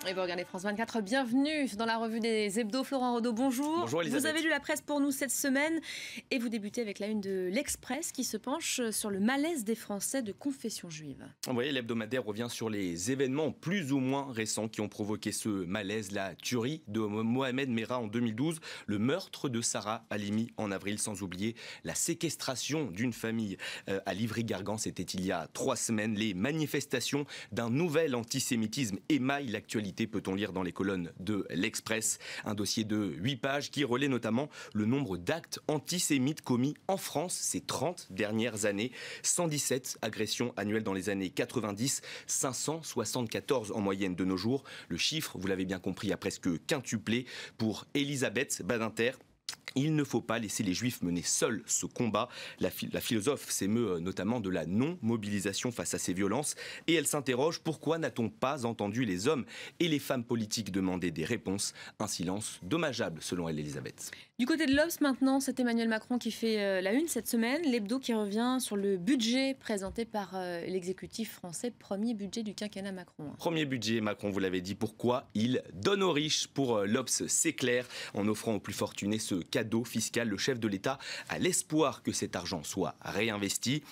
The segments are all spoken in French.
Et vous regardez France 24, bienvenue dans la revue des hebdos. Florent Renaud, bonjour. Bonjour Elisabeth. Vous avez lu la presse pour nous cette semaine et vous débutez avec la une de l'Express qui se penche sur le malaise des Français de confession juive. Oui, l'hebdomadaire revient sur les événements plus ou moins récents qui ont provoqué ce malaise. La tuerie de Mohamed Merah en 2012, le meurtre de Sarah Halimi en avril, sans oublier la séquestration d'une famille à Livry-Gargan, c'était il y a 3 semaines. Les manifestations d'un nouvel antisémitisme émaillent l'actualité, peut-on lire dans les colonnes de l'Express. Un dossier de 8 pages qui relaie notamment le nombre d'actes antisémites commis en France ces 30 dernières années. 117 agressions annuelles dans les années 90, 574 en moyenne de nos jours. Le chiffre, vous l'avez bien compris, a presque quintuplé. Pour Elisabeth Badinter, il ne faut pas laisser les Juifs mener seuls ce combat. La philosophe s'émeut notamment de la non-mobilisation face à ces violences et elle s'interroge: pourquoi n'a-t-on pas entendu les hommes et les femmes politiques demander des réponses? Un silence dommageable selon elle, Elisabeth. Du côté de l'Obs maintenant, c'est Emmanuel Macron qui fait la une cette semaine. L'hebdo qui revient sur le budget présenté par l'exécutif français. Premier budget du quinquennat Macron. Premier budget Macron, vous l'avez dit. Pourquoi il donne aux riches? Pour l'Obs, c'est clair. En offrant aux plus fortunés ce cadeau fiscal, le chef de l'État a l'espoir que cet argent soit réinvesti.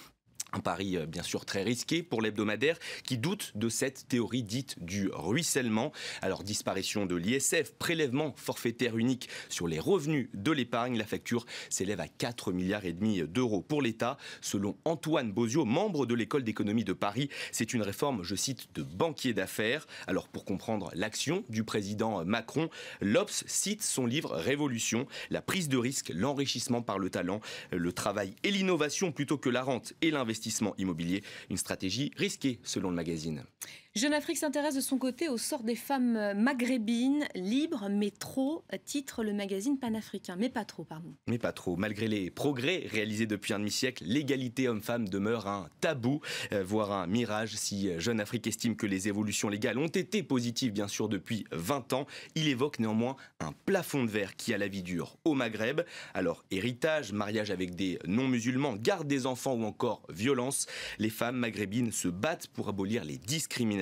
Un pari bien sûr très risqué pour l'hebdomadaire qui doute de cette théorie dite du ruissellement. Alors disparition de l'ISF, prélèvement forfaitaire unique sur les revenus de l'épargne, la facture s'élève à 4,5 milliards d'euros pour l'État. Selon Antoine Bozio, membre de l'école d'économie de Paris, c'est une réforme, je cite, de banquier d'affaires. Alors pour comprendre l'action du président Macron, l'Obs cite son livre Révolution, la prise de risque, l'enrichissement par le talent, le travail et l'innovation plutôt que la rente et l'investissement immobilier, une stratégie risquée selon le magazine. Jeune Afrique s'intéresse de son côté au sort des femmes maghrébines, libres mais trop, titre le magazine panafricain. Mais pas trop, pardon. Mais pas trop. Malgré les progrès réalisés depuis un demi-siècle, l'égalité homme-femme demeure un tabou, voire un mirage. Si Jeune Afrique estime que les évolutions légales ont été positives, bien sûr, depuis 20 ans, il évoque néanmoins un plafond de verre qui a la vie dure au Maghreb. Alors, héritage, mariage avec des non-musulmans, garde des enfants ou encore violence, les femmes maghrébines se battent pour abolir les discriminations.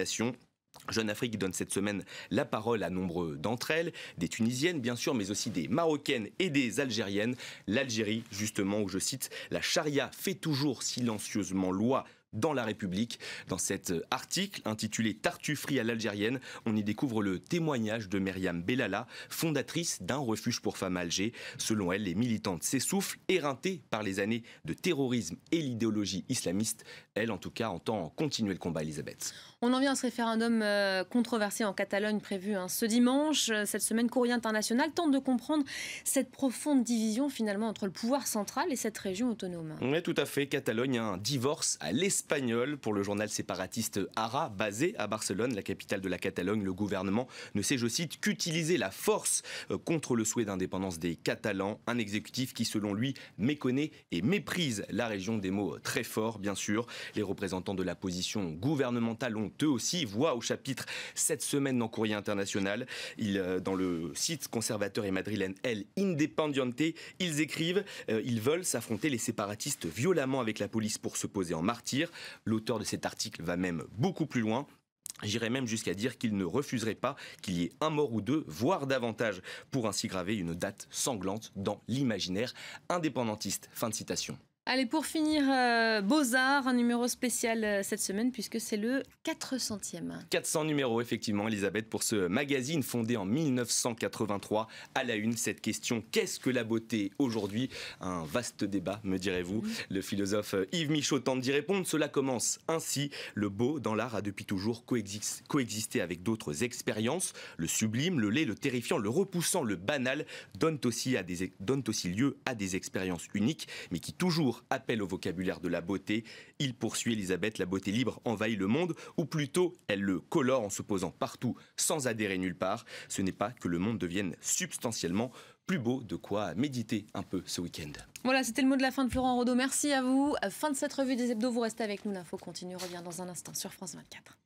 Jeune Afrique donne cette semaine la parole à nombre d'entre elles, des Tunisiennes bien sûr, mais aussi des Marocaines et des Algériennes. L'Algérie, justement, où je cite, la charia fait toujours silencieusement loi dans la République. Dans cet article intitulé Tartufferie à l'algérienne, on y découvre le témoignage de Myriam Bellala, fondatrice d'un refuge pour femmes à Alger. Selon elle, les militantes s'essoufflent, éreintées par les années de terrorisme et l'idéologie islamiste. Elle, en tout cas, entend continuer le combat, Elisabeth. On en vient à ce référendum controversé en Catalogne prévu ce dimanche. Cette semaine, Courrier International tente de comprendre cette profonde division finalement entre le pouvoir central et cette région autonome. Oui, tout à fait. Catalogne, un divorce à l'espagnol. Pour le journal séparatiste Ara, basé à Barcelone, la capitale de la Catalogne, le gouvernement ne sait, je cite, qu'utiliser la force contre le souhait d'indépendance des Catalans. Un exécutif qui, selon lui, méconnaît et méprise la région, des mots très forts, bien sûr. Les représentants de la position gouvernementale ont eux aussi voix au chapitre cette semaine dans Courrier International. Dans le site conservateur et madrilène El Independiente, ils écrivent ils veulent s'affronter les séparatistes violemment avec la police pour se poser en martyrs. L'auteur de cet article va même beaucoup plus loin. J'irais même jusqu'à dire qu'il ne refuserait pas qu'il y ait un mort ou deux, voire davantage, pour ainsi graver une date sanglante dans l'imaginaire indépendantiste. Fin de citation. Allez, pour finir, Beaux-Arts, un numéro spécial cette semaine puisque c'est le 400e. 400 numéros, effectivement, Elisabeth, pour ce magazine fondé en 1983. À la une, cette question: qu'est-ce que la beauté aujourd'hui? Un vaste débat, me direz-vous. Le philosophe Yves Michaud tente d'y répondre. Cela commence ainsi. Le beau, dans l'art, a depuis toujours coexisté avec d'autres expériences. Le sublime, le laid, le terrifiant, le repoussant, le banal donnent aussi lieu à des expériences uniques, mais qui toujours appelle au vocabulaire de la beauté. Il poursuit, Elisabeth: la beauté libre envahit le monde, ou plutôt elle le colore en se posant partout sans adhérer nulle part. Ce n'est pas que le monde devienne substantiellement plus beau, de quoi méditer un peu ce week-end. Voilà, c'était le mot de la fin de Florent Renaud. Merci à vous. Fin de cette revue des hebdos, vous restez avec nous. L'info continue, revient dans un instant sur France 24.